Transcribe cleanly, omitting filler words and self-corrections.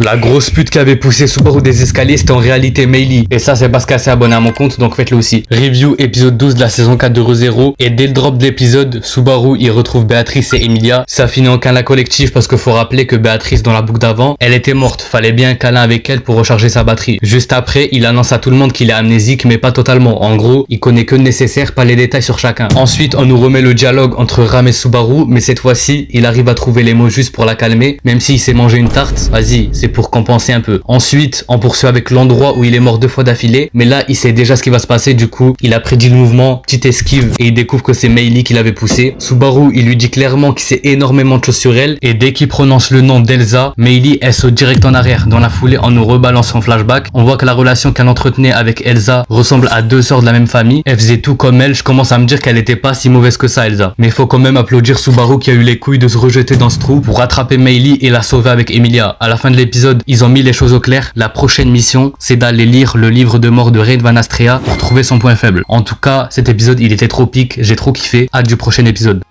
La grosse pute qui avait poussé Subaru des escaliers, c'était en réalité Meili. Et ça, c'est parce qu'elle s'est abonnée à mon compte, donc faites-le aussi. Review épisode 12 de la saison 4 de ReZero. Et dès le drop de l'épisode, Subaru, il retrouve Béatrice et Emilia. Ça finit en câlin collectif parce qu'il faut rappeler que Béatrice, dans la boucle d'avant, elle était morte. Fallait bien un câlin avec elle pour recharger sa batterie. Juste après, il annonce à tout le monde qu'il est amnésique, mais pas totalement. En gros, il connaît que le nécessaire, pas les détails sur chacun. Ensuite, on nous remet le dialogue entre Ram et Subaru, mais cette fois-ci, il arrive à trouver les mots justes pour la calmer, même s'il s'est mangé une tarte. Vas-y, c'est pour compenser un peu. Ensuite, on poursuit avec l'endroit où il est mort 2 fois d'affilée, mais là, il sait déjà ce qui va se passer, du coup, il a prédit le mouvement, petite esquive, et il découvre que c'est Meili qui l'avait poussé. Subaru, il lui dit clairement qu'il sait énormément de choses sur elle, et dès qu'il prononce le nom d'Elsa, Meili, elle saute direct en arrière. Dans la foulée, on nous rebalance en flashback. On voit que la relation qu'elle entretenait avec Elsa ressemble à 2 sœurs de la même famille. Elle faisait tout comme elle. Je commence à me dire qu'elle était pas si mauvaise que ça, Elsa. Mais il faut quand même applaudir Subaru qui a eu les couilles de se rejeter dans ce trou pour rattraper Meili et la sauver avec Emilia. À la fin de l'épisode, ils ont mis les choses au clair. La prochaine mission, c'est d'aller lire le livre de mort de Reine Van Astrea pour trouver son point faible. En tout cas, cet épisode, il était trop pique. J'ai trop kiffé. Hâte du prochain épisode.